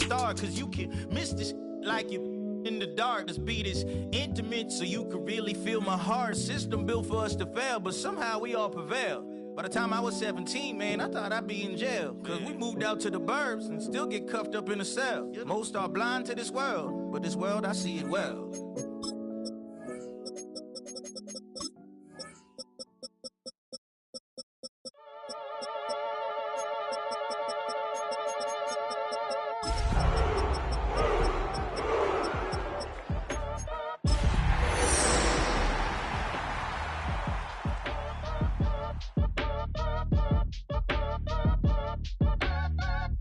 start, cause you can miss this like you in the dark. This beat is intimate, so you could really feel my heart. System built for us to fail, but somehow we all prevail. By the time I was 17, man, I thought I'd be in jail. Cause we moved out to the burbs and still get cuffed up in a cell. Most are blind to this world, but this world, I see it well.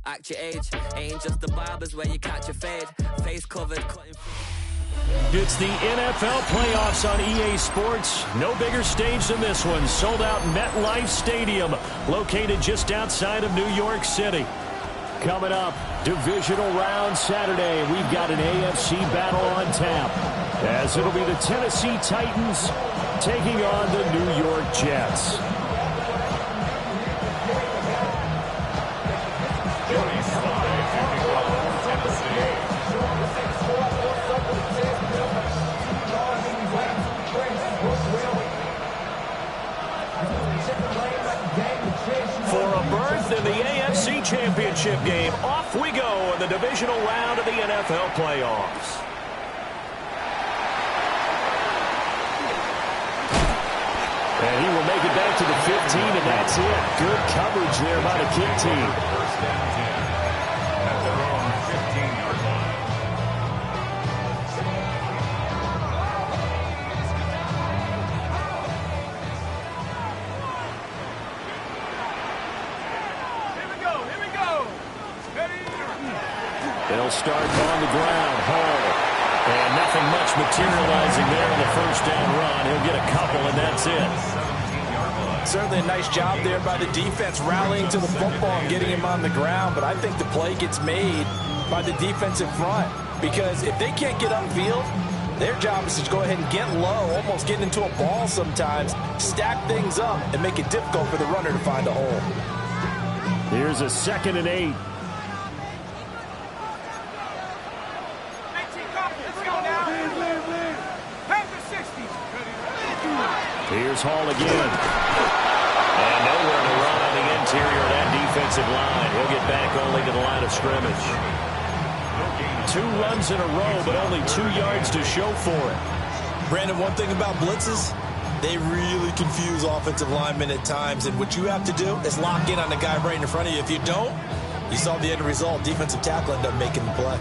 Act your age, ain't just the barbers where you catch a fade. Face covered, cutting. It's the NFL playoffs on EA Sports. No bigger stage than this one. Sold out MetLife Stadium, located just outside of New York City. Coming up, divisional round Saturday. We've got an AFC battle on tap, as it'll be the Tennessee Titans taking on the New York Jets. For a berth in the AFC Championship game, off we go in the divisional round of the NFL playoffs. And he will make it back to the 15, and that's it. Good coverage there by the kick team. First down 10 at their own 15-yard line. They'll start on the ground. Hall. And nothing much materializing there in the first down run. He'll get a couple, and that's it. Certainly a nice job there by the defense, rallying to the football and getting him on the ground. But I think the play gets made by the defensive front, because if they can't get upfield, their job is to go ahead and get low, almost get into a ball sometimes, stack things up, and make it difficult for the runner to find a hole. Here's a 2nd and 8. Here's Hall again. And nowhere to run on the interior of that defensive line. He'll get back only to the line of scrimmage. 2 runs in a row, but only 2 yards to show for it. Brandon, one thing about blitzes, they really confuse offensive linemen at times. And what you have to do is lock in on the guy right in front of you. If you don't, you saw the end result. Defensive tackle ended up making the play.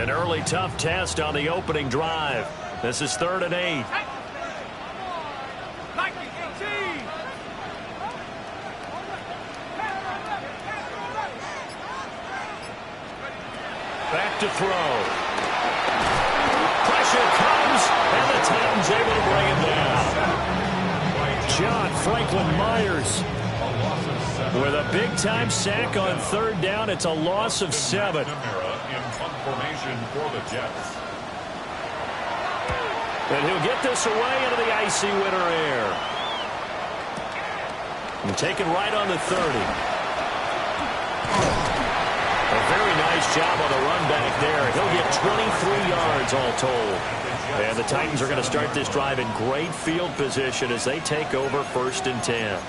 An early tough test on the opening drive. This is 3rd and 8. Back to throw. Pressure comes, and the Titans able to bring him down. John Franklin Myers with a big-time sack on 3rd down. It's a loss of 7. In formation for the Jets. And he'll get this away into the icy winter air. And taken right on the 30. A very nice job on the run back there. He'll get 23 yards all told. And the Titans are going to start this drive in great field position as they take over 1st and 10.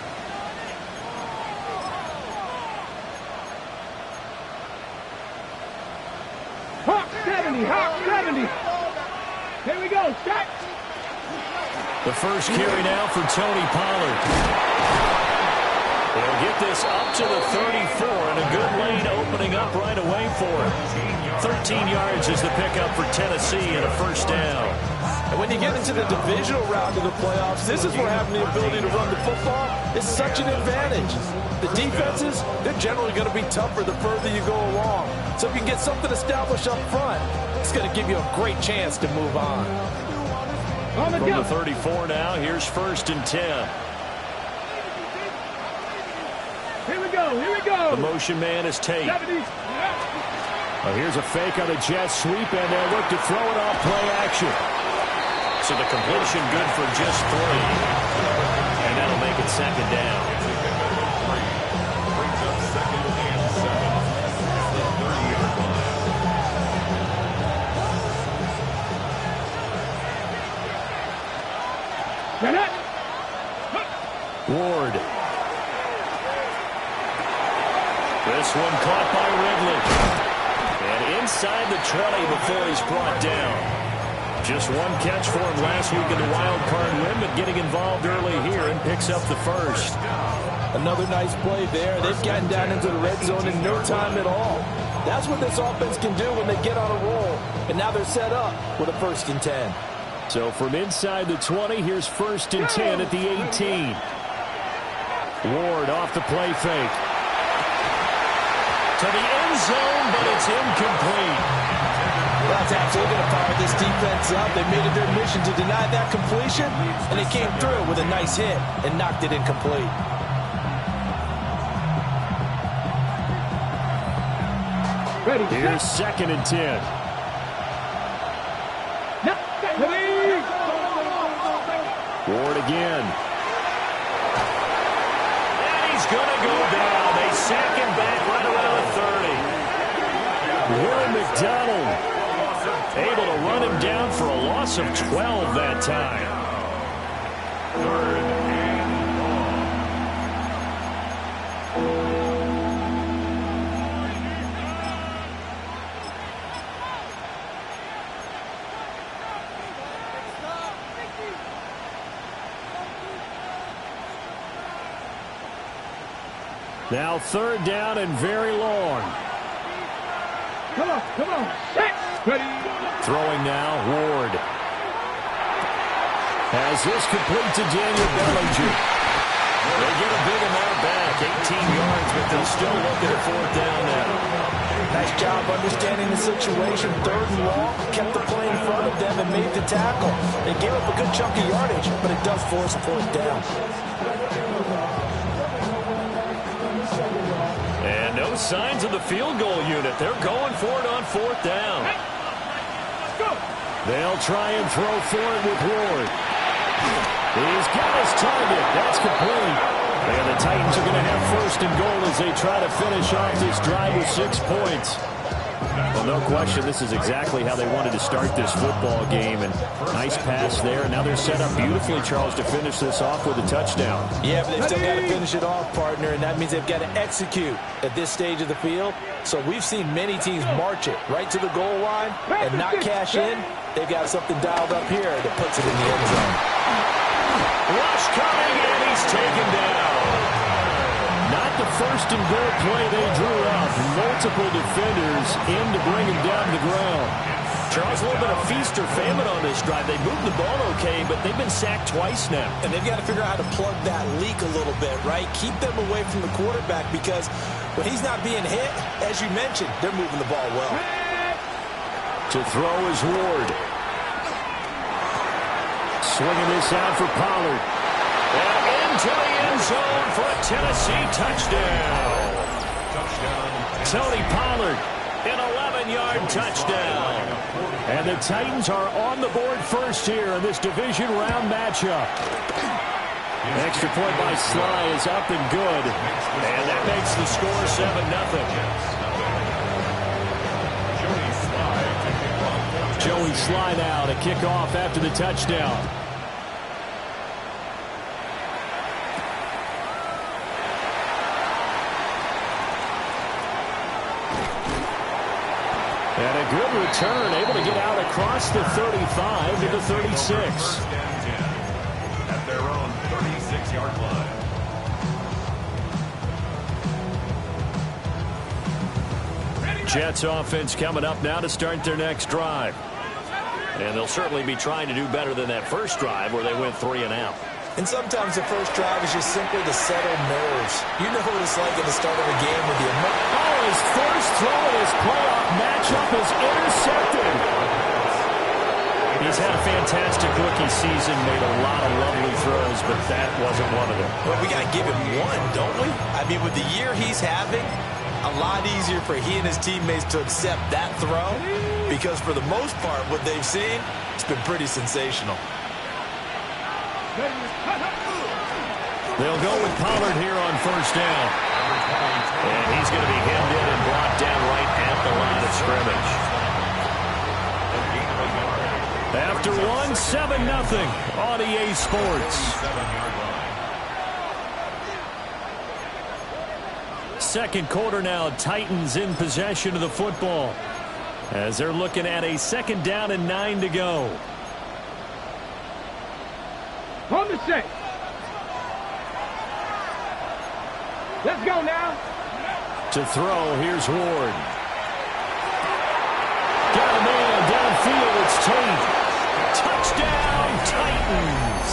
Hawk 70, Hawk 70. Here we go, set. The first carry now for Tony Pollard. They'll get this up to the 34, and a good lane opening up right away for him. 13 yards is the pickup for Tennessee and a 1st down. And when you get into the divisional round of the playoffs, this is where having the ability to run the football is such an advantage. The defenses, they're generally going to be tougher the further you go along. So if you can get something established up front, it's going to give you a great chance to move on. From the 34 now, here's 1st and 10. Here we go, here we go. The motion man is Tate. Here's a fake on the jet sweep, and they'll look to throw it off play action. So the completion good for just 3. And that'll make it 2nd down. This one caught by Ridley. And inside the 20 before he's brought down. Just one catch for him last week in the wild card win, but getting involved early here and picks up the first. Another nice play there. They've gotten down into the red zone in no time at all. That's what this offense can do when they get on a roll. And now they're set up with a 1st and 10. So from inside the 20, here's 1st and 10 at the 18. Ward off the play fake. To the end zone, but it's incomplete. That's absolutely going to fire this defense up. They made it their mission to deny that completion, and they came through with a nice hit and knocked it incomplete. Here's 2nd and 10. Ward again. And he's going to go down. They sack him back right around the 30. Will McDonald able to run him down for a loss of 12 that time. 3rd and Now 3rd down and very long. Come on. Set. Ready. Throwing now, Ward. Has this complete to Daniel Bellinger. They get a big amount back, 18 yards, but they'll still look at a 4th down now. Nice job understanding the situation. 3rd and long, kept the play in front of them and made the tackle. They gave up a good chunk of yardage, but it does force a 4th down. And no signs of the field goal unit. They're going for it on 4th down. They'll try and throw for it with Ward. He's got his target. That's complete. And the Titans are going to have 1st and goal as they try to finish off this drive with 6 points. Well, no question, this is exactly how they wanted to start this football game. And nice pass there. And now they're set up beautifully, Charles, to finish this off with a touchdown. Yeah, but they've still got to finish it off, partner, and that means they've got to execute at this stage of the field. So we've seen many teams march it right to the goal line and not cash in. They've got something dialed up here that puts it in the end zone. Rush coming, and he's taken down. Not the 1st and goal play they drew up. Multiple defenders in to bring him down to the ground. Charles, a little bit of feast or famine on this drive. They moved the ball okay, but they've been sacked twice now. And they've got to figure out how to plug that leak a little bit, right? Keep them away from the quarterback because when he's not being hit, as you mentioned, they're moving the ball well. To throw is Ward. Swinging this out for Pollard. And into the end zone for a Tennessee touchdown. Tony Pollard, an 11-yard touchdown. And the Titans are on the board first here in this division round matchup. Extra point by Sly is up and good. And that makes the score 7-0. Joey Sly now to kick off after the touchdown. And a good return, able to get out across the 35 to the 36. At their own 36-yard line. Jets offense coming up now to start their next drive. And they'll certainly be trying to do better than that first drive where they went 3 and out. And sometimes the first drive is just simply to settle nerves. You know what it's like at the start of a game with the his first throw in his playoff matchup is intercepted. He's had a fantastic rookie season, made a lot of lovely throws, but that wasn't one of them. Well, we got to give him one, don't we? I mean, with the year he's having, a lot easier for he and his teammates to accept that throw because for the most part, what they've seen, it's been pretty sensational. They'll go with Pollard here on first down. And he's going to be hemmed in and brought down right at the line of scrimmage. After one, 7-0 on EA Sports. second quarter now. Titans in possession of the football as they're looking at a 2nd down and 9 to go. On the set. Let's go now. To throw, here's Ward. Got a man downfield, it's Tate. Touchdown, Titans.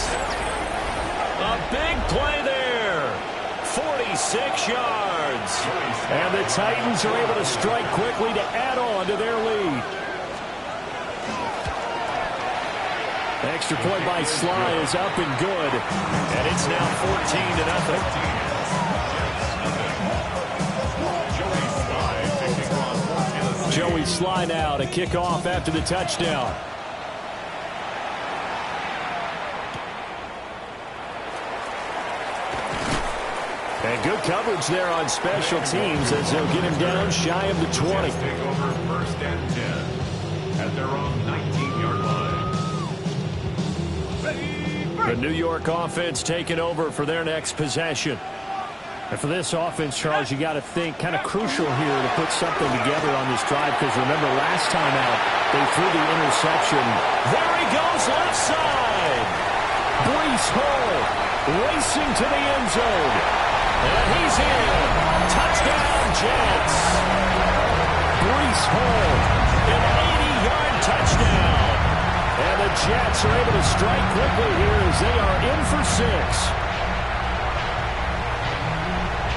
A big play there. 46 yards. And the Titans are able to strike quickly to add on to their lead. Extra point by Sly is up and good. And it's now 14-0. Joey Sly now to kick off after the touchdown. And good coverage there on special teams as they'll get him down shy of the 20. Take over 1st and 10 at their own 19-yard line. The New York offense taking over for their next possession. And for this offense, Charles, you got to think kind of crucial here to put something together on this drive, because remember last time out they threw the interception. There he goes, left side. Breece Hall racing to the end zone. And he's in. Touchdown, Jets. Breece Hall, an 80-yard touchdown. And the Jets are able to strike quickly here as they are in for 6.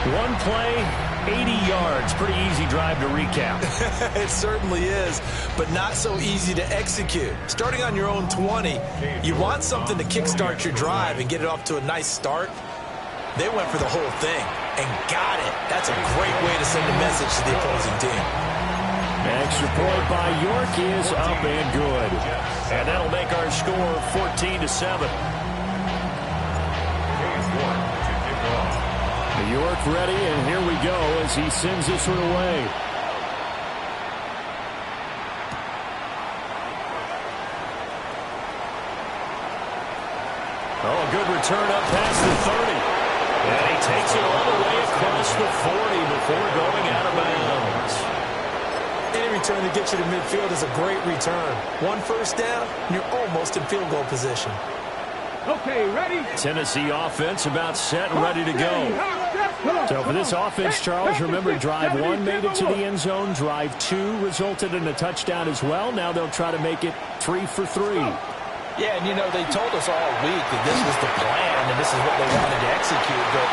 One play, 80 yards. Pretty easy drive to recap. It certainly is, but not so easy to execute. Starting on your own 20, you want something to kickstart your drive and get it off to a nice start. They went for the whole thing and got it. That's a great way to send a message to the opposing team. Extra point by York is up and good. And that'll make our score 14-7. York ready, and here we go as he sends this one away. Oh, a good return up past the 30. And he takes it all the way across the 40 before going out of bounds. Any return that gets you to midfield is a great return. 1 first down, and you're almost in field goal position. Okay, ready? Tennessee offense about set and ready to go. So for this offense, Charles, remember drive 1 made it to the end zone. Drive 2 resulted in a touchdown as well. Now they'll try to make it 3 for 3. Yeah, and you know, they told us all week that this was the plan and this is what they wanted to execute. But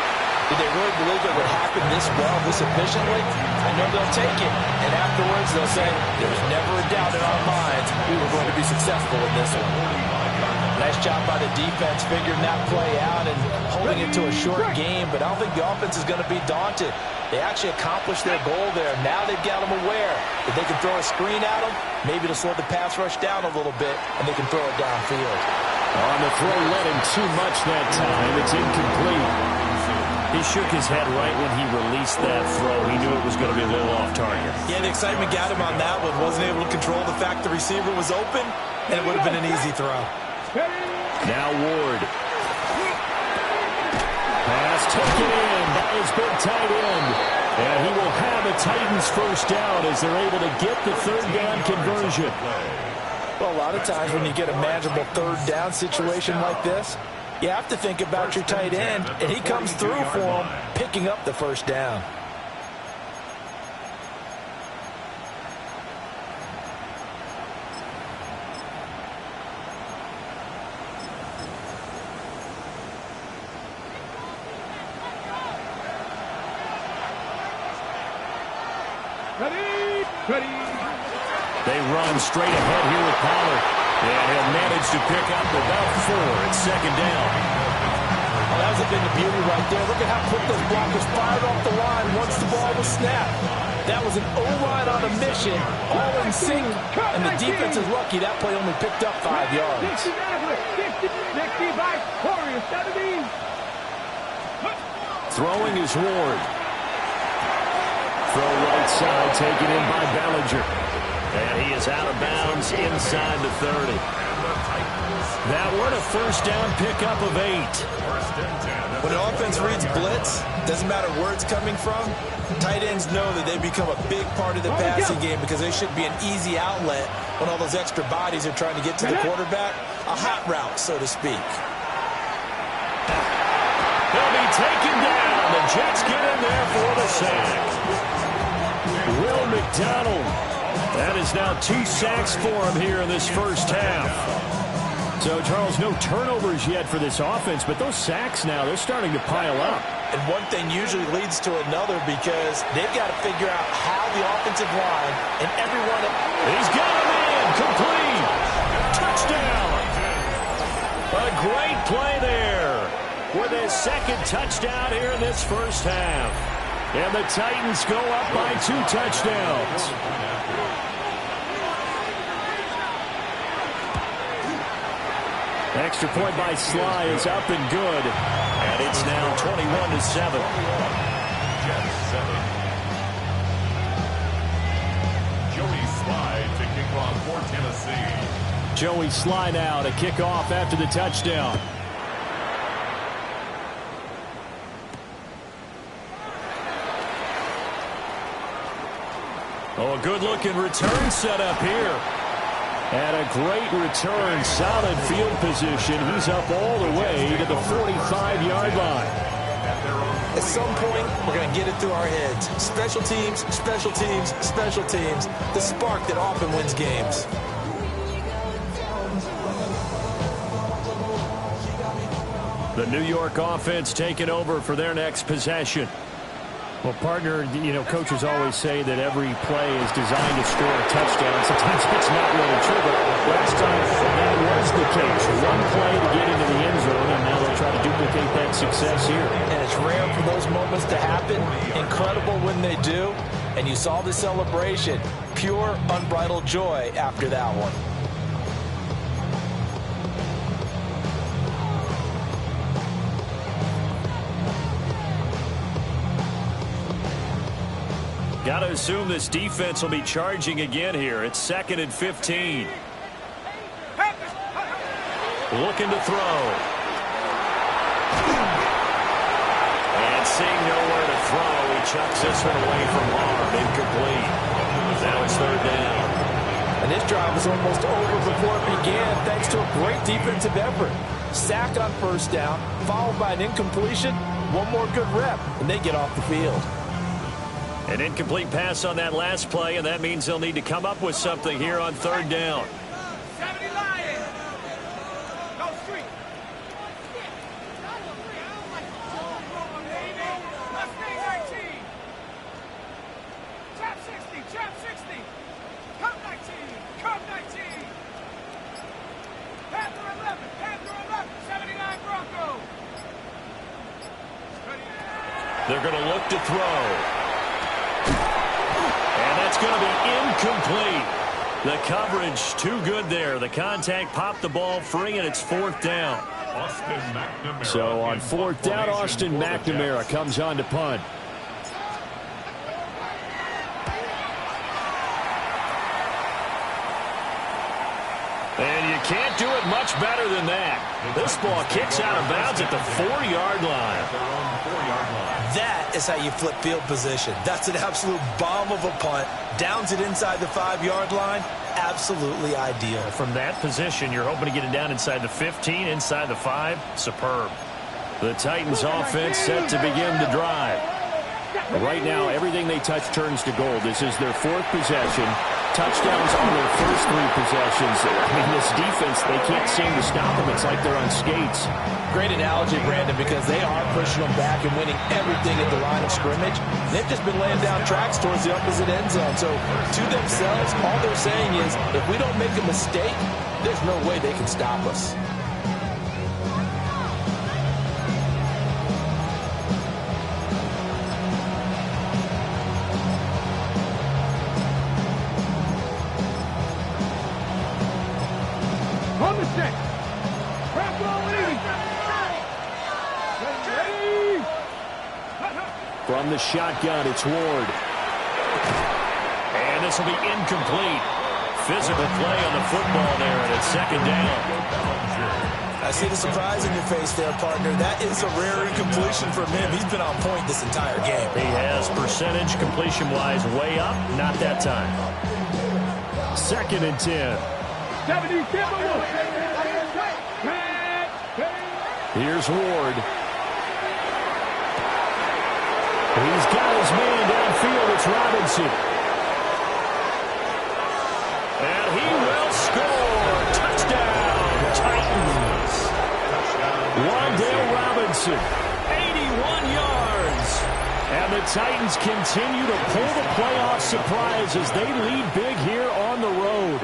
did they really believe it would happen this well, this efficiently? I know they'll take it. And afterwards they'll say, there was never a doubt in our minds we were going to be successful in this one. Nice job by the defense figuring that play out and holding it to a short game, but I don't think the offense is going to be daunted. They actually accomplished their goal there. Now they've got them aware that they can throw a screen at them, maybe to slow the pass rush down a little bit, and they can throw it downfield. On the throw, led him too much that time. It's incomplete. He shook his head right when he released that throw. He knew it was going to be a little off target. Yeah, the excitement got him on that one. Wasn't able to control the fact the receiver was open, and it would have been an easy throw. Now Ward. Pass taken in by his big tight end. And he will have a Titans first down as they're able to get the 3rd down conversion. Well, a lot of times when you get a manageable 3rd down situation like this, you have to think about your tight end, and he comes through for him, picking up the first down. Ready. They run straight ahead here with Pollard. And he'll manage to pick up about 4. It's 2nd down. Well, that was a bit of beauty right there. Look at how quick those blockers fired off the line once the ball was snapped. That was an O-line on a mission, all in sync. And the defense is lucky that play only picked up 5 yards. Throwing is Ward. Throw right side taken in by Bellinger. And he is out of bounds inside the 30. That one a first down pickup of 8. When an offense reads blitz, doesn't matter where it's coming from, tight ends know that they become a big part of the passing game because they should be an easy outlet when all those extra bodies are trying to get to the quarterback. A hot route, so to speak. He'll be taken down. The Jets get in there for the sack. Will McDonald. That is now 2 sacks for him here in this first half. So, Charles, no turnovers yet for this offense, but those sacks now, they're starting to pile up. And one thing usually leads to another because they've got to figure out how the offensive line and everyone... He's got him in. Complete. Touchdown. A great play there with his second touchdown here in this first half. And the Titans go up by 2 touchdowns. Extra point by Sly is up and good. And it's now 21-7. Jets 7. Joey Sly to kick off for Tennessee. Joey Sly now to kick off after the touchdown. Oh, a good-looking return set up here. And a great return, solid field position. He's up all the way to the 45-yard line. At some point, we're going to get it through our heads. Special teams, special teams, special teams. The spark that often wins games. The New York offense taking over for their next possession. Well, partner, you know, coaches always say that every play is designed to score a touchdown. Sometimes it's not really true, but last time that was the case. One play to get into the end zone, and now they'll try to duplicate that success here. And it's rare for those moments to happen. Incredible when they do. And you saw the celebration. Pure, unbridled joy after that one. Got to assume this defense will be charging again here. It's 2nd and 15. Looking to throw. And seeing nowhere to throw, he chucks this one away from harm. Incomplete. Now it's 3rd down. And this drive was almost over before it began thanks to a great defensive effort. Sack on 1st down, followed by an incompletion. One more good rep, and they get off the field. An incomplete pass on that last play, and that means they'll need to come up with something here on 3rd down. They're going to look to throw. And that's going to be incomplete. The coverage too good there. The contact popped the ball free, and it's 4th down. So on 4th down, Austin McNamara comes on to punt. And you can't do it much better than that. This ball kicks out of bounds at the 4-yard line. That is how you flip field position. That's an absolute bomb of a punt. Downs it inside the 5-yard line. Absolutely ideal. From that position, you're hoping to get it down inside the 15, inside the 5. Superb. The Titans offense set to begin the drive. Right now, everything they touch turns to gold. This is their 4th possession. Touchdowns on their first 3 possessions. I mean, this defense, they can't seem to stop them. It's like they're on skates. Great analogy, Brandon, because they are pushing them back and winning everything at the line of scrimmage. They've just been laying down tracks towards the opposite end zone. So, to themselves, all they're saying is, if we don't make a mistake, there's no way they can stop us. On the set. Crack roll leading. Ready. From the shotgun, it's Ward. And this will be incomplete. physical play on the football there, and it's second down. I see the surprise in your face there, partner. That is a rare incompletion from him. He's been on point this entire game. He has percentage completion-wise way up. Not that time. Second and 10. Here's Ward. He's got his man downfield. It's Robinson. And he will score. Touchdown, Titans. Wan'Dale Robinson, 81 yards. And the Titans continue to pull the playoff surprise as they lead big here on the road.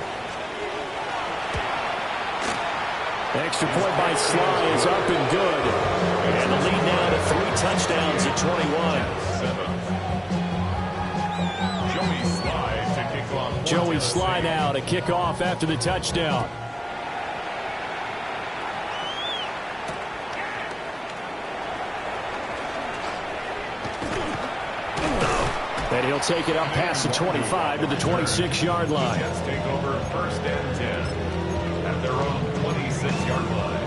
Extra point by Sly is up and good. And the lead now to 3 touchdowns at 21. Joey Sly now to kick off after the touchdown. And he'll take it up past the 25 to the 26-yard line. Take over first and 10 at their own 26-yard line.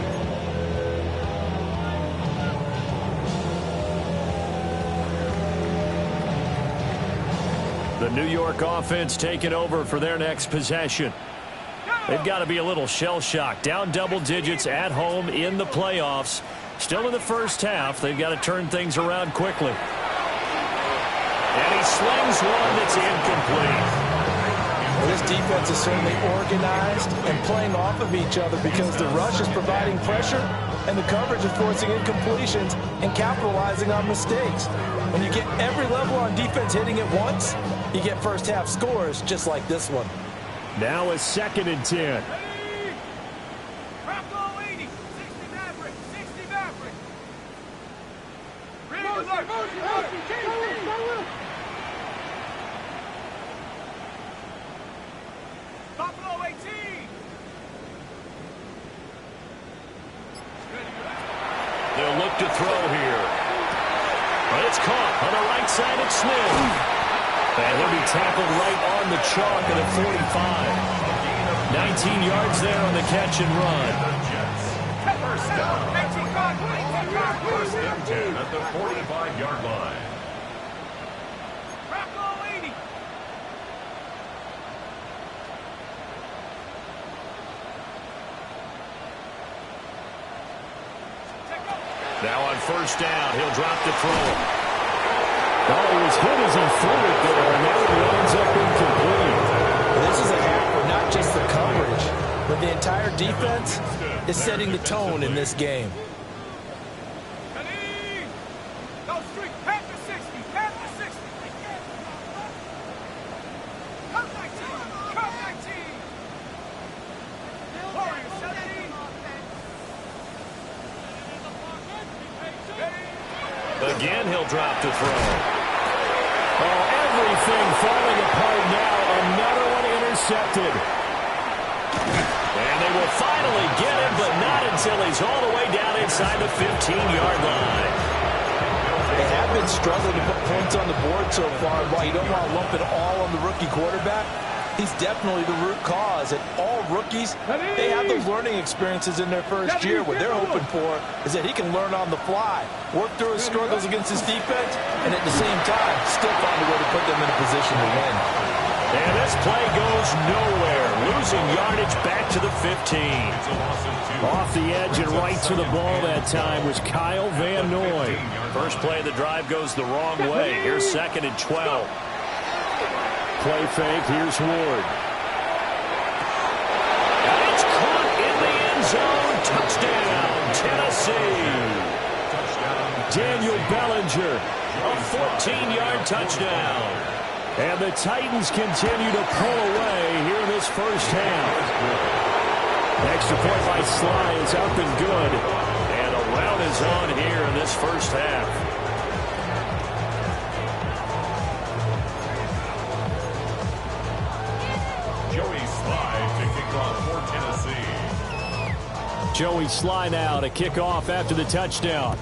The New York offense taking over for their next possession. They've got to be a little shell-shocked. Down double digits at home in the playoffs. Still in the first half. They've got to turn things around quickly. And he slings one that's incomplete. Well, this defense is certainly organized and playing off of each other because the rush is providing pressure and the coverage is forcing incompletions and capitalizing on mistakes. When you get every level on defense hitting at once, you get first half scores just like this one. Now a second and 10. They'll look to throw here. But it's caught on the right side of Smith. And he'll be tackled right on the chalk at the 45. 19 yards there on the catch and run. First down. First and 10 at the 45-yard line. Now on first down, he'll drop the throw. Oh, he was hit as he threw it there, and that ends up incomplete. This is a half where not just the coverage, but the entire defense is setting the tone in this game. Again, he'll drop to throw. Oh, everything falling apart now. Another one intercepted. And they will finally get him, but not until he's all the way down inside the 15-yard line. They have been struggling to put points on the board so far. While you don't want to lump it all on the rookie quarterback, he's definitely the root cause. And all rookies, they have those learning experiences in their first year. What they're hoping for is that he can learn on the fly, work through his struggles against his defense, and at the same time, still find a way to put them in a position to win. And this play goes nowhere. Losing yardage back to the 15. Off the edge and right to the ball that time was Kyle Van Noy. First play of the drive goes the wrong way. Here's second and 12. Play fake. Here's Ward. And it's caught in the end zone. Touchdown, Tennessee. Daniel Bellinger, a 14-yard touchdown. And the Titans continue to pull away here in this first half. Extra point by Sly is up and good. And a rout is on here in this first half. Joey Sly to kick off for Tennessee. Joey Sly now to kick off after the touchdown.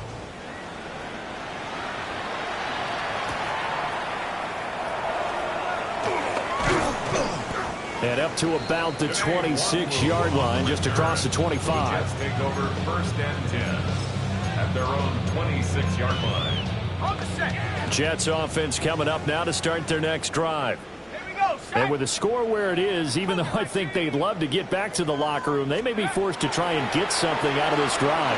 And up to about the 26-yard line, just across the 25. Jets take over 1st and 10 at their own 26-yard line. Jets offense coming up now to start their next drive. And with the score where it is, even though I think they'd love to get back to the locker room, they may be forced to try and get something out of this drive.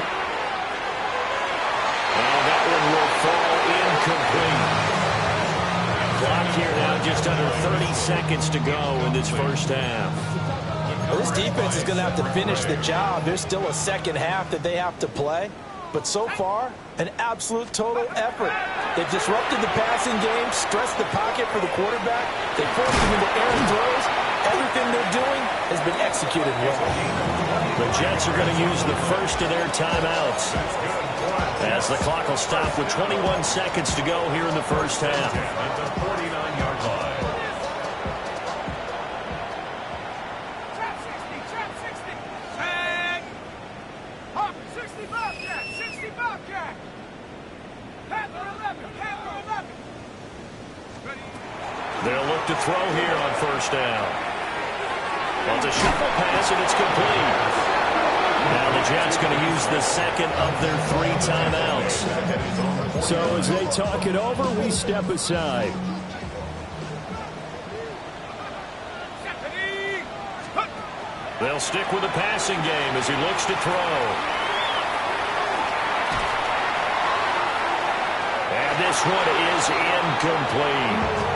And that one will fall incomplete. Clock here now just under 30 seconds to go in this first half. Well, this defense is going to have to finish the job. There's still a second half that they have to play. But so far, an absolute total effort. They've disrupted the passing game, stressed the pocket for the quarterback. They forced him into errant throws. Everything they're doing has been executed well. The Jets are going to use the first of their timeouts, as the clock will stop with 21 seconds to go here in the first half. At the 49-yard line. Trap 60. Tag. Hawk, 60 Bobcat. 60 Bobcat. Panther 11. They'll look to throw here on first down. Well, it's a shuffle pass, and it's complete. Now the Jets going to use the second of their 3 timeouts. So as they talk it over, we step aside. They'll stick with the passing game as he looks to throw. And this one is incomplete.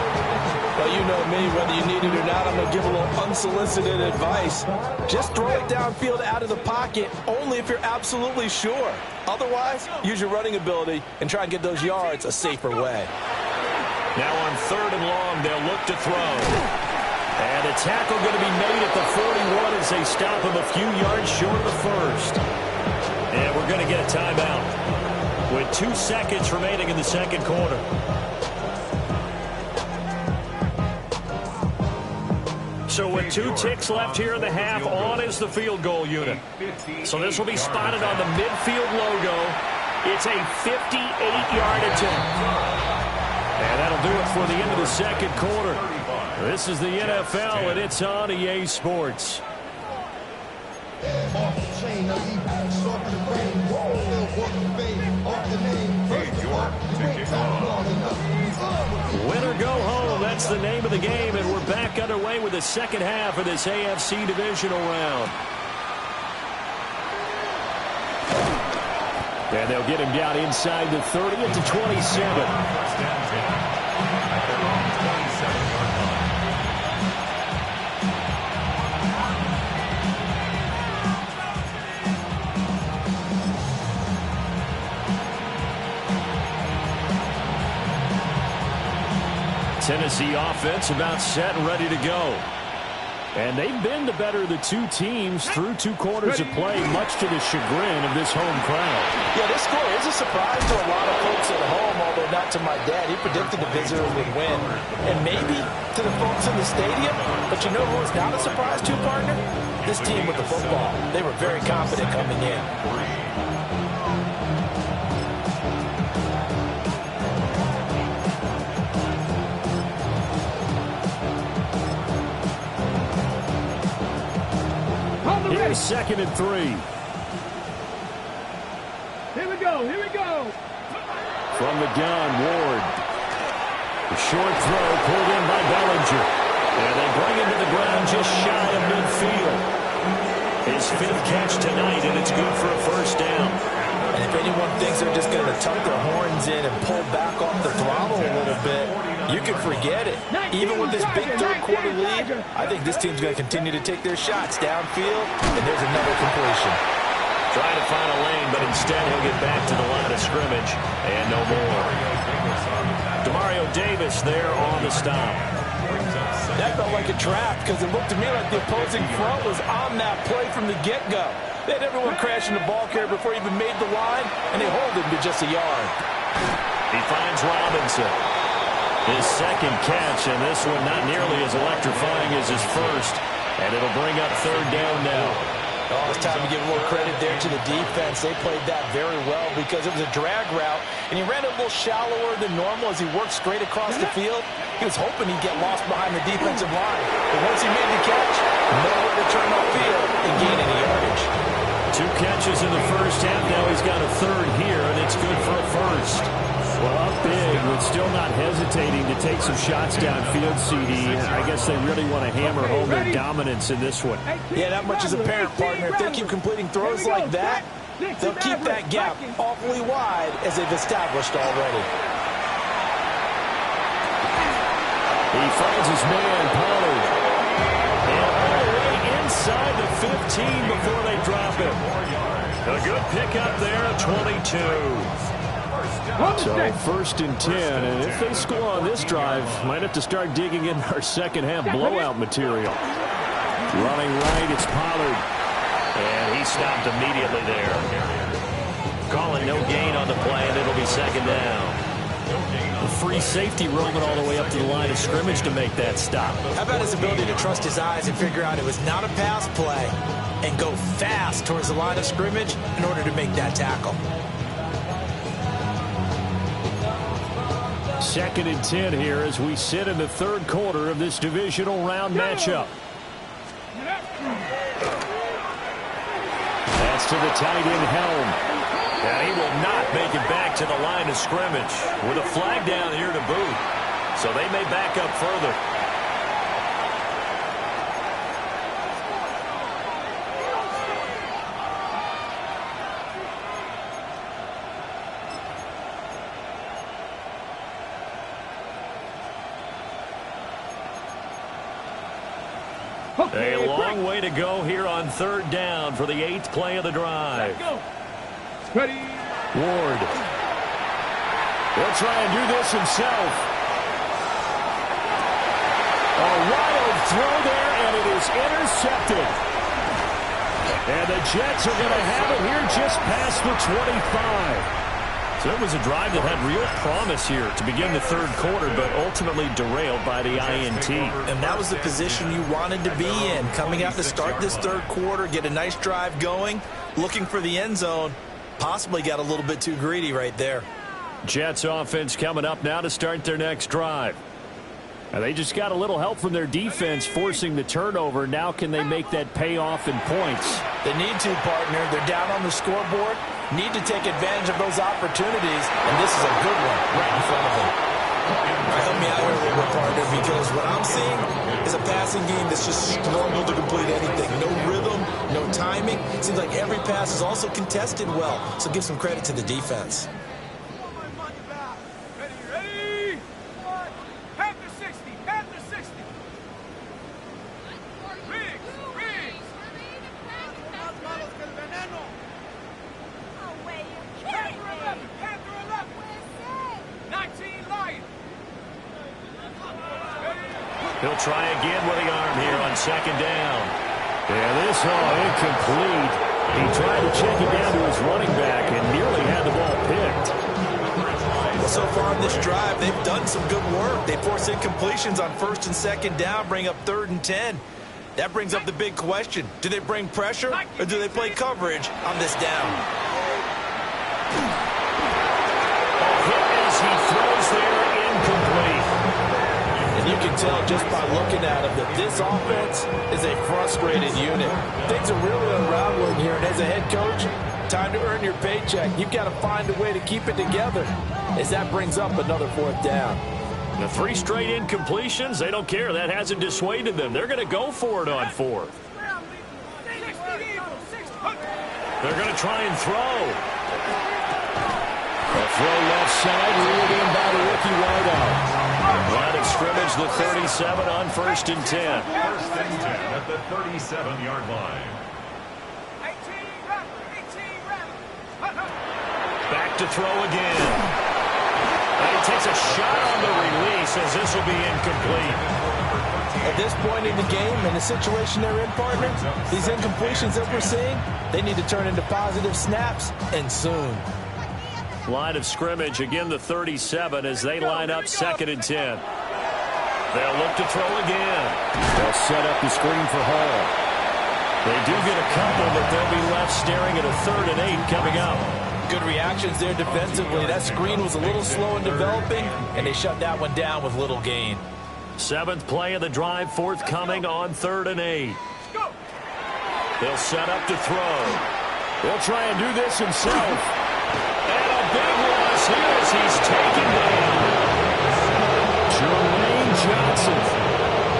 Well, you know me, whether you need it or not, I'm going to give a little unsolicited advice. Just throw it downfield out of the pocket, only if you're absolutely sure. Otherwise, use your running ability and try and get those yards a safer way. Now on 3rd and long, they'll look to throw. And a tackle going to be made at the 41 as they stop him a few yards short of the first. And we're going to get a timeout with 2 seconds remaining in the second quarter. So with 2 ticks left here in the half, on is the field goal unit. So this will be spotted on the midfield logo. It's a 58-yard attempt. And that'll do it for the end of the second quarter. This is the NFL, and it's on EA Sports. Win or go home, that's the name of the game, and we're back underway with the second half of this AFC divisional round. And they'll get him down inside the 30 at the 27. Tennessee offense about set and ready to go. And they've been the better of the 2 teams through 2 quarters of play, much to the chagrin of this home crowd. Yeah, this score is a surprise to a lot of folks at home, although not to my dad. He predicted the visitors would win. And maybe to the folks in the stadium. But you know who was not a surprise to, partner? This team with the football. They were very confident coming in. Here's 2nd and 3. Here we go. From the gun, Ward. The short throw pulled in by Bellinger. And they bring him to the ground just shy of midfield. His 5th catch tonight, and it's good for a first down. And if anyone thinks they're just going to tuck their horns in and pull back off the throttle a little bit, you can forget it. Even with this big 3rd quarter lead, I think this team's going to continue to take their shots downfield, and there's another completion. Trying to find a lane, but instead he'll get back to the line of scrimmage, and no more. Demario Davis there on the stop. That felt like a trap because it looked to me like the opposing front was on that play from the get-go. They had everyone crashing the ball carrier before he even made the line, and they hold him to just a yard. He finds Robinson. His 2nd catch, and this one not nearly as electrifying as his first. And it'll bring up 3rd down now. Oh, it's time to give a little credit there to the defense. They played that very well because it was a drag route, and he ran it a little shallower than normal as he worked straight across the field. He was hoping he'd get lost behind the defensive line. But once he made the catch, nowhere to turn upfield and gain any yardage. 2 catches in the first half. Now he's got a third here, and it's good for a first. Well, up big, but still not hesitating to take some shots downfield, CD. I guess they really want to hammer home their dominance in this one. Yeah, that much is apparent, partner. If they keep completing throws like that, they'll keep that gap awfully wide as they've established already. He finds his man, Pollard. And all the way inside the 15 before they drop it. A good pickup there at 22. So 1st and 10, and if they score on this drive, might have to start digging in our second half blowout material. Running right, it's Pollard. And he stopped immediately there. Calling no gain on the play, and it'll be 2nd down. A free safety roaming all the way up to the line of scrimmage to make that stop. How about his ability to trust his eyes and figure out it was not a pass play and go fast towards the line of scrimmage in order to make that tackle. 2nd and 10 here as we sit in the 3rd quarter of this divisional round matchup. That's to the tight end Helm. And he will not make it back to the line of scrimmage with a flag down here to boot. So they may back up further. A long way to go here on 3rd down for the 8th play of the drive. Ready. Ward. He'll try and do this himself. A wild throw there, and it is intercepted. And the Jets are going to have it here just past the 25. So it was a drive that had real promise here to begin the 3rd quarter, but ultimately derailed by the INT. And that was the position you wanted to be in, coming out to start this 3rd quarter, get a nice drive going, looking for the end zone. Possibly got a little bit too greedy right there. Jets offense coming up now to start their next drive. And they just got a little help from their defense forcing the turnover. Now can they make that pay off in points? They need to, partner. They're down on the scoreboard. Need to take advantage of those opportunities, and this is a good one right in front of them. Help me out here a little bit, partner, because what I'm seeing is a passing game that's just struggled to complete anything. No rhythm, no timing. Seems like every pass is also contested well, so give some credit to the defense. Ready. Panther 60. Panther 60. Riggs. Panther 11. 19 Lion. He'll try again with the arm here on 2nd down. Yeah, this all incomplete. He tried to check it down to his running back and nearly had the ball picked. Well, so far in this drive, they've done some good work. They force incompletions on 1st and 2nd down, bring up 3rd and 10. That brings up the big question. Do they bring pressure or do they play coverage on this down? A hit as he throws there, incomplete. And you can tell just by looking at him that this offense is a frustrated unit. Things are really unraveling here, and as a head coach, time to earn your paycheck. You've got to find a way to keep it together as that brings up another 4th down. The 3 straight incompletions, they don't care. That hasn't dissuaded them. They're going to go for it on 4th. They're going to try and throw. A throw left side, reeled in by the rookie wideout. Line of scrimmage, the 37 on 1st and 10. 1st and 10 at the 37-yard line. Back to throw again. And he takes a shot on the release as this will be incomplete. At this point in the game, in the situation they're in, partner, these incompletions that we're seeing, they need to turn into positive snaps, and soon. Line of scrimmage, again the 37 as they line up 2nd and 10. They'll look to throw again. They'll set up the screen for Hall. They do get a couple, but they'll be left staring at a 3rd and 8 coming up. Good reactions there defensively. That screen was a little slow in developing, and they shut that one down with little gain. 7th play of the drive forthcoming on 3rd and 8. He'll set up to throw. He'll try and do this himself. And a big loss here as he's taken down. Jermaine Johnson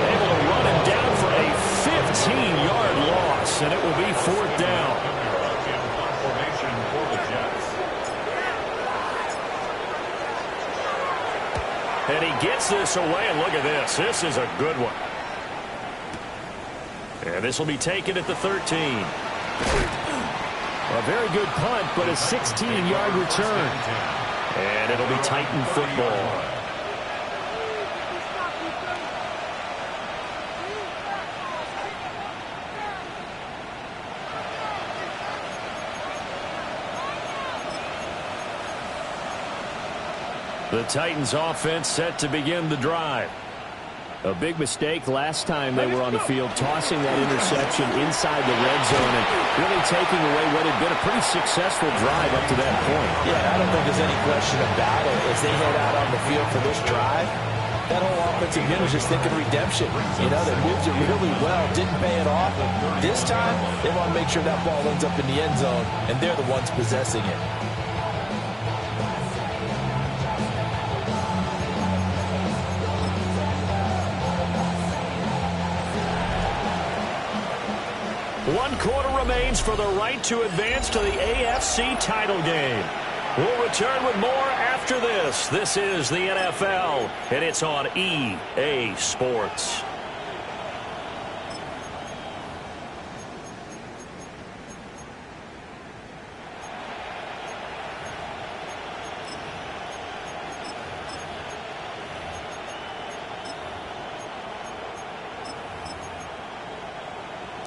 able to run him down for a 15-yard loss, and it will be 4th down. And he gets this away, and look at this. This is a good one. And this will be taken at the 13. A very good punt, but a 16-yard return. And it'll be Titan football. The Titans offense set to begin the drive. A big mistake last time they were on the field, tossing that interception inside the red zone and really taking away what had been a pretty successful drive up to that point. Yeah, I don't think there's any question about it. As they head out on the field for this drive, that whole offensive unit was just thinking redemption. You know, they moved it really well, didn't pay it off. This time, they want to make sure that ball ends up in the end zone, and they're the ones possessing it. One quarter remains for the right to advance to the AFC title game. We'll return with more after this. This is the NFL, and it's on EA Sports.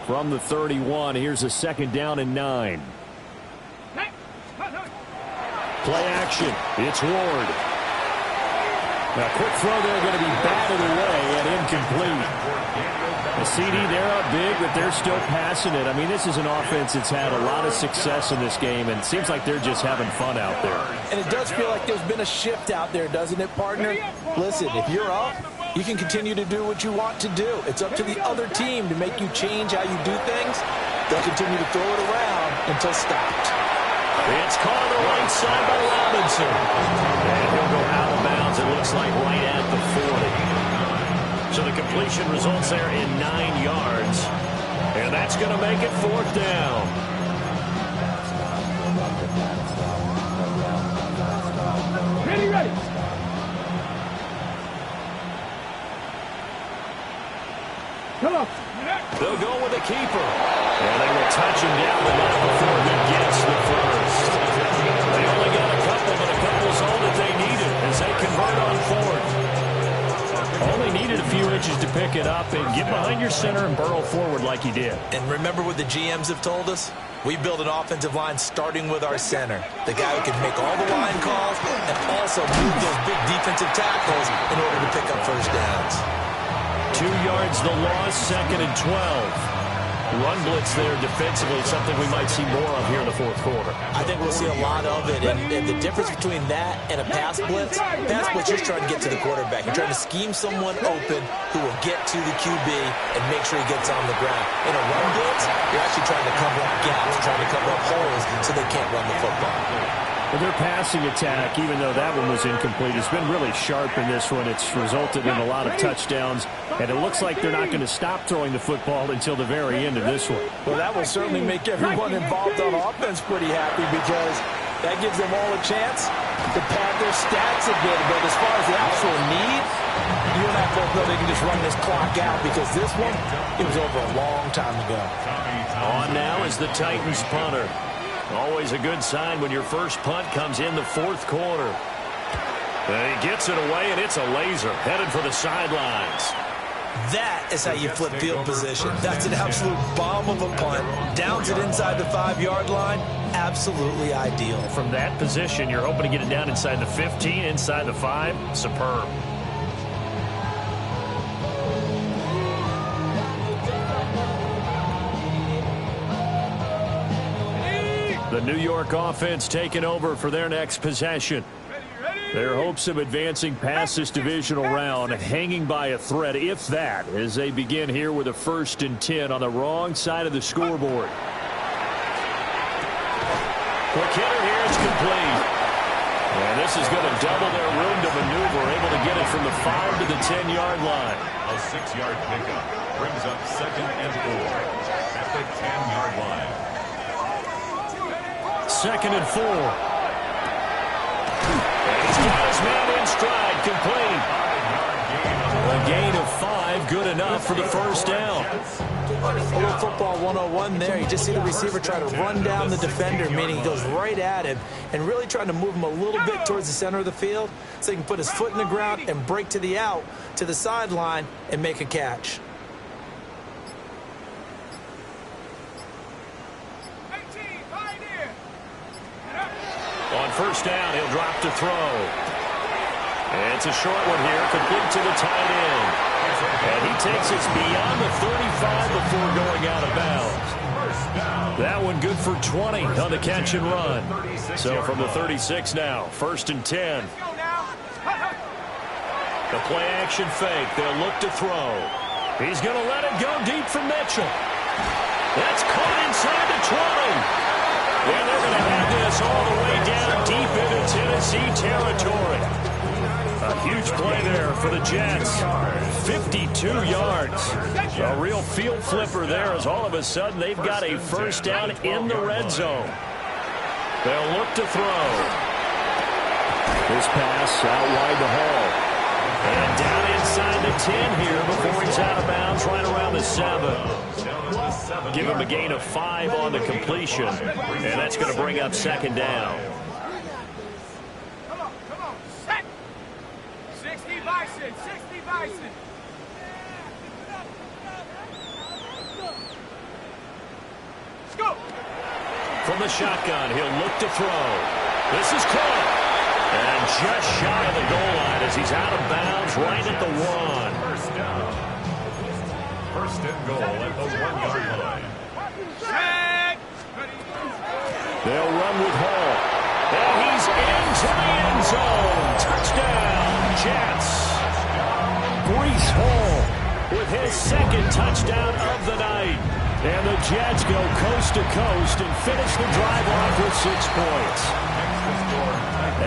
From the 31, here's a 2nd down and 9. Play action. It's Ward. Now, quick throw there, going to be batted away and incomplete. The CD, they're up big, but they're still passing it. I mean, this is an offense that's had a lot of success in this game, and it seems like they're just having fun out there. And it does feel like there's been a shift out there, doesn't it, partner? Listen, if you're up, you can continue to do what you want to do. It's up to the other team to make you change how you do things. They'll continue to throw it around until stopped. It's caught on the right side by Robinson. And he'll go out of bounds, it looks like, right at the 40. So the completion results there in 9 yards. And that's going to make it 4th down. Ready. Come on. They'll go with a keeper. And they will touch him down the line before he gets the first. They only got a couple, but a couple's all that they needed as they convert on 4th. Only needed a few inches to pick it up and get behind your center and burrow forward like he did. And remember what the GMs have told us? We build an offensive line starting with our center. The guy who can make all the line calls and also move those big defensive tackles in order to pick up first downs. 2 yards the loss, 2nd and 12. Run blitz there defensively, something we might see more of here in the 4th quarter. I think we'll see a lot of it, and the difference between that and a pass blitz is trying to get to the quarterback. You're trying to scheme someone open who will get to the QB and make sure he gets on the ground. In a run blitz, you're actually trying to cover up gaps, trying to cover up holes so they can't run the football. Well, their passing attack, even though that one was incomplete, has been really sharp in this one. It's resulted in a lot of touchdowns, and it looks like they're not going to stop throwing the football until the very end of this one. Well, that will certainly make everyone involved on offense pretty happy because that gives them all a chance to pad their stats a bit. But as far as the actual need, you and I both know they can just run this clock out because this one, it was over a long time ago. On now is the Titans punter. Always a good sign when your first punt comes in the 4th quarter. And he gets it away, and it's a laser headed for the sidelines. That is how you flip field position. That's an absolute bomb of a punt. Downs it inside the 5-yard line. Absolutely ideal. From that position, you're hoping to get it down inside the 15, inside the 5. Superb. The New York offense taking over for their next possession. Their hopes of advancing past this divisional round hanging by a thread, if that, as they begin here with a 1st and 10 on the wrong side of the scoreboard. Quick hitter here, it's complete. And this is going to double their room to maneuver, able to get it from the 5 to the 10-yard line. A 6-yard pickup brings up 2nd and 4 at the 10-yard line. 2nd and 4. He's got his man in stride, complete. A gain of 5, good enough for the 1st down. A little football 101 there. You just see the receiver try to run down the defender, meaning he goes right at him and really trying to move him a little bit towards the center of the field so he can put his foot in the ground and break to the out, to the sideline, and make a catch. On 1st down, he'll drop to throw. It's a short one here, complete to the tight end. And he takes us beyond the 35 before going out of bounds. That one good for 20 on the catch and run. So from the 36 now, 1st and 10. The play action fake. They'll look to throw. He's going to let it go deep for Mitchell. That's caught inside the 20. And they're going to have this all the way down deep into Tennessee territory. A huge play there for the Jets. 52 yards. A real field flipper there as all of a sudden they've got a 1st down in the red zone. They'll look to throw. This pass out wide to Hall. And down inside the 10 here before he's out of bounds right around the 7. Give him a gain of 5 on the completion. And that's going to bring up 2nd down. From the shotgun, he'll look to throw. This is caught. And just shy of the goal line as he's out of bounds right at the 1. 1st down. 1st and goal at the 1-yard line. They'll run with Hall. And he's into the end zone. Touchdown, Jets. Breece Hall with his 2nd touchdown of the night. And the Jets go coast to coast and finish the drive off with 6 points.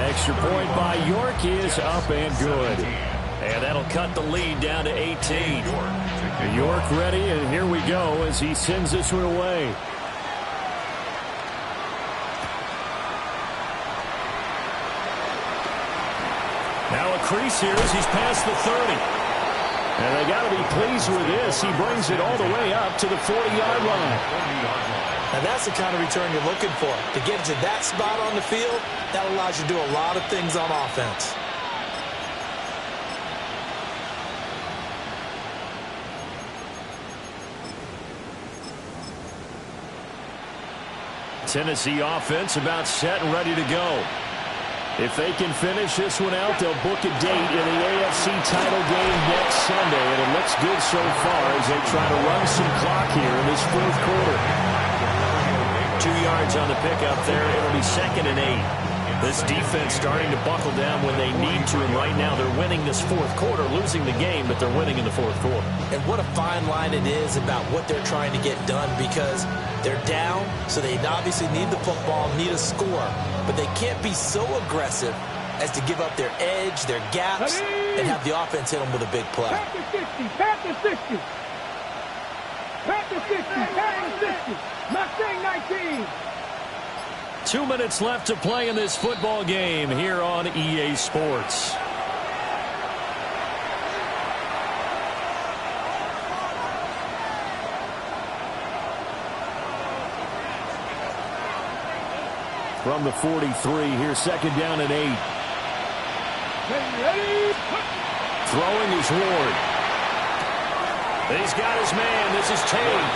Extra point by York is up and good. And that'll cut the lead down to 18. York ready, and here we go as he sends this one away. Now a crease here as he's past the 30. And they got to be pleased with this. He brings it all the way up to the 40-yard line. Now that's the kind of return you're looking for. To get to that spot on the field, that allows you to do a lot of things on offense. Tennessee offense about set and ready to go. If they can finish this one out, they'll book a date in the AFC title game next Sunday, and it looks good so far as they try to run some clock here in this 4th quarter. 2 yards on the pickup there. It'll be 2nd and 8. This defense starting to buckle down when they need to, and right now they're winning this 4th quarter, losing the game, but they're winning in the 4th quarter. And what a fine line it is about what they're trying to get done, because they're down, so they obviously need the football, need a score. But they can't be so aggressive as to give up their edge, their gaps, and have the offense hit them with a big play. Back to 60, back to 60. Back to 60, back to 60. Mustang 19. 2 minutes left to play in this football game here on EA Sports. From the 43, here's 2nd down and 8. Throwing is Ward. He's got his man. This is Tate.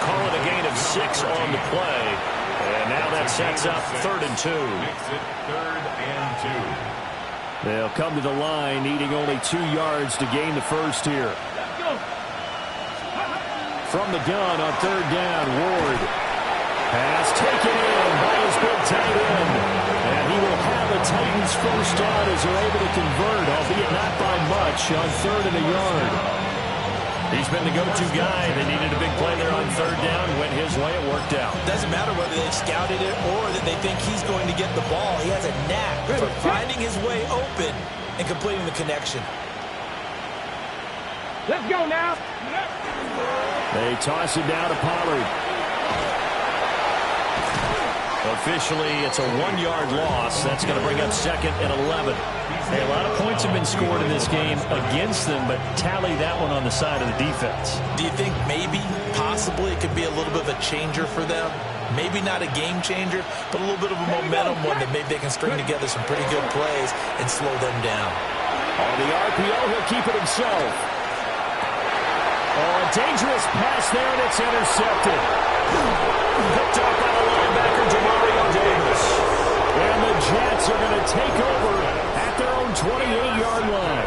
Call it a gain of 6 on the play. And now that sets up 3rd and 2. Makes it 3rd and 2. They'll come to the line, needing only 2 yards to gain the 1st here. From the gun on 3rd down, Ward. Pass taken in by his big tight end. And he will have a Titans first down as they're able to convert, albeit not by much, on 3rd and a yard. He's been the go-to guy. They needed a big play there on 3rd down. Went his way. It worked out. Doesn't matter whether they've scouted it or that they think he's going to get the ball. He has a knack for finding his way open and completing the connection. Let's go now. They toss it down to Pollard. Officially, it's a 1-yard loss. That's going to bring up 2nd and 11. Hey, a lot of points have been scored in this game against them, but tally that one on the side of the defense. Do you think maybe, possibly, it could be a little bit of a changer for them? Maybe not a game changer, but a little bit of a momentum one that maybe they can string together some pretty good plays and slow them down. On the RPO, he'll keep it himself. Oh, a dangerous pass there, and it's intercepted. Picked up by the linebacker, Demario Davis. And the Jets are going to take over at their own 28-yard line.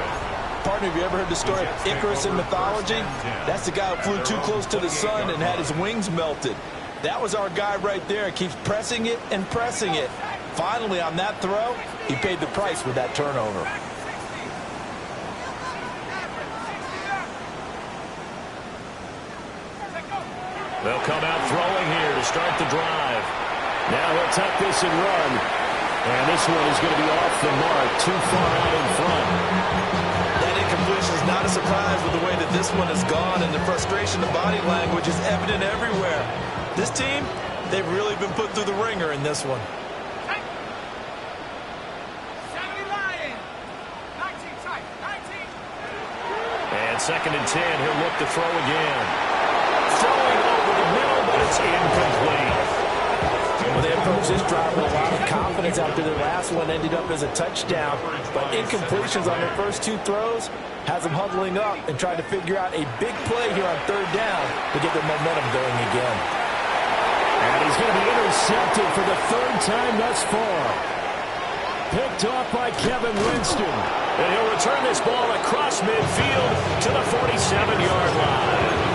Partner, have you ever heard the story of Icarus in mythology? That's the guy who flew too close to the sun and had his wings melted. That was our guy right there. Keeps pressing it and pressing it. Finally, on that throw, he paid the price with that turnover. They'll come out throwing here to start the drive. Now he'll tuck this and run. And this one is going to be off the mark, too far out in front. That incompletion is not a surprise with the way that this one has gone, and the frustration, the body language is evident everywhere. This team, they've really been put through the ringer in this one. And 2nd and 10, he'll look to throw again. Throwing over the middle, but it's incomplete. Well, they approached this drive with a lot of confidence after their last one ended up as a touchdown. But incompletions on their first 2 throws has them huddling up and trying to figure out a big play here on 3rd down to get their momentum going again. And he's going to be intercepted for the 3rd time thus far. Picked off by Kevin Winston. And he'll return this ball across midfield to the 47-yard line.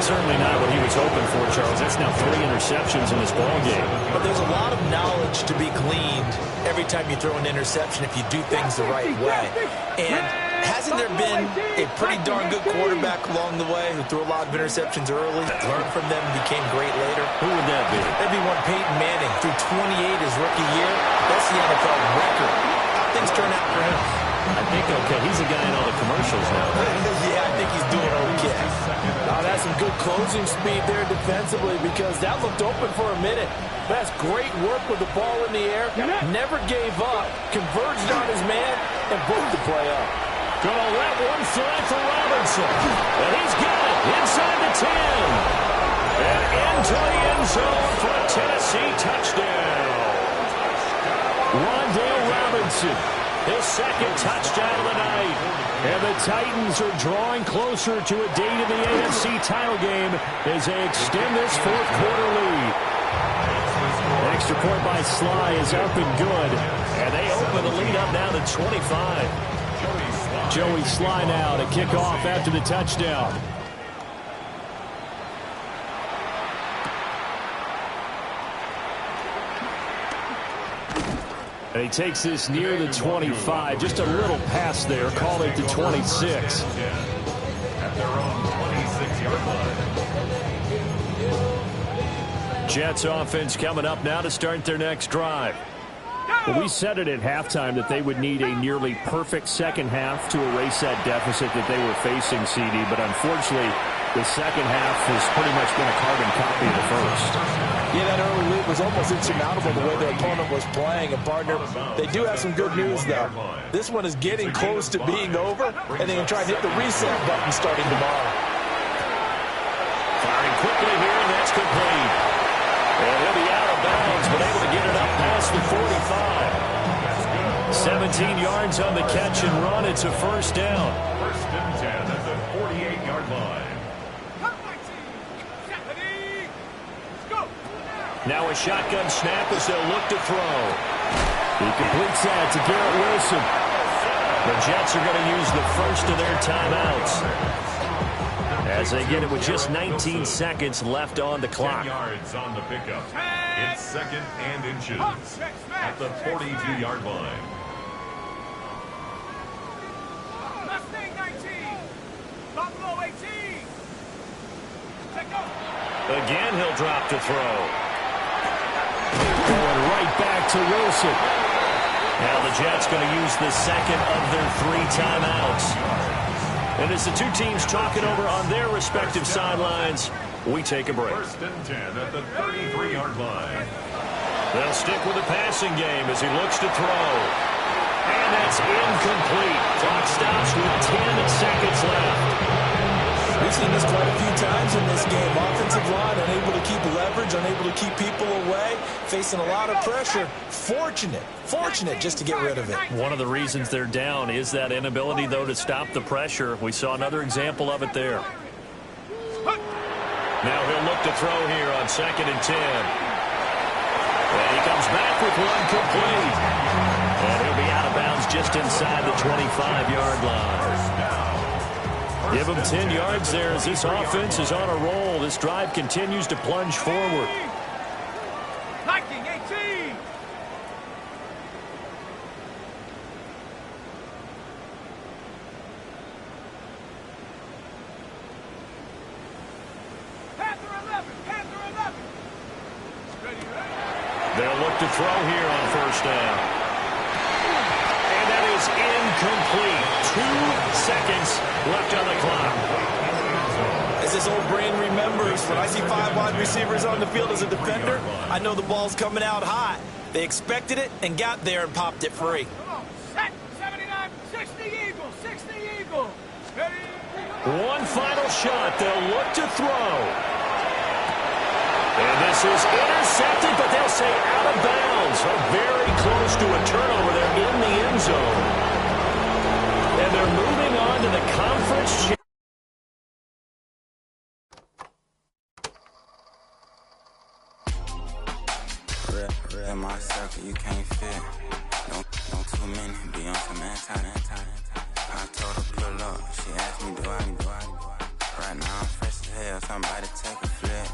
Certainly not what he was hoping for, Charles. That's now 3 interceptions in this ball game. But there's a lot of knowledge to be gleaned every time you throw an interception if you do things the right way. And hasn't there been a pretty darn good quarterback along the way who threw a lot of interceptions early, learned from them, and became great later? Who would that be? That'd be one Peyton Manning. Threw 28 his rookie year. That's the NFL record. How things turn out for him? I think okay. He's a guy in all the commercials now. Yeah, I think he's doing okay. Now, that's some good closing speed there defensively because that looked open for a minute. That's great work with the ball in the air. Never gave up. Converged on his man and broke the play up. Gonna let one fly for Robinson. And he's got it inside the 10. And into the end zone for a Tennessee touchdown. Wan'Dale Robinson. His 2nd touchdown of the night. And the Titans are drawing closer to a date in the AFC title game as they extend this 4th quarter lead. Extra point by Sly is up and good. And they open the lead up now to 25. Joey Sly now to kick off after the touchdown. And he takes this near the 25. Just a little pass there. Call it the 26. At their own 26-yard line. Jets offense coming up now to start their next drive. Well, we said it at halftime that they would need a nearly perfect second half to erase that deficit that they were facing, CD. But unfortunately, the second half has pretty much been a carbon copy of the first. Yeah, that early lead was almost insurmountable the way their opponent was playing. And, partner, they do have some good news, though. This one is getting close to being over, and they can try and hit the reset button starting tomorrow. Firing quickly here, and that's complete. And he'll be out of bounds, but able to get it up past the 45. 17 yards on the catch and run. It's a first down. First and 10 at the 48-yard line. Now a shotgun snap as they'll look to throw. He completes that to Garrett Wilson. The Jets are going to use the first of their timeouts. as they get it with just 19 seconds left on the clock. 10 yards on the pickup. It's second and inches at the 42-yard line. Mustang 19. Buffalo 18. Again, he'll drop to throw. Going right back to Wilson. Now the Jets going to use the second of their 3 timeouts. And as the two teams talk it over on their respective sidelines, we take a break. First and 10 at the 33-yard line. They'll stick with the passing game as he looks to throw. And that's incomplete. Clock stops with 10 seconds left. We've seen this quite a few times in this game. Offensive line unable to keep leverage, unable to keep people away, facing a lot of pressure. Fortunate just to get rid of it. One of the reasons they're down is that inability, though, to stop the pressure. We saw another example of it there. Now he'll look to throw here on 2nd and 10. And he comes back with one complete. And he'll be out of bounds just inside the 25-yard line. Give him 10 yards there as this offense is on a roll. This drive continues to plunge forward. Viking 18. Panther 11. They'll look to throw here on first down. And that is incomplete. 2 seconds left on the clock. As this old brain remembers, when I see 5 wide receivers on the field as a defender, I know the ball's coming out high. They expected it and got there and popped it free. Come on. Set. 79. 60 Eagle. 60 Eagle. Ready. One final shot. They'll look to throw. And this is intercepted, but they'll say out of bounds. Very close to a turnover there in the end zone. And they're moving on to the conference championship. In my circle, you can't fit. Don't too many be on some anti. I told her pull up. She asked me, do I? Right now I'm fresh as hell. Somebody take a flip.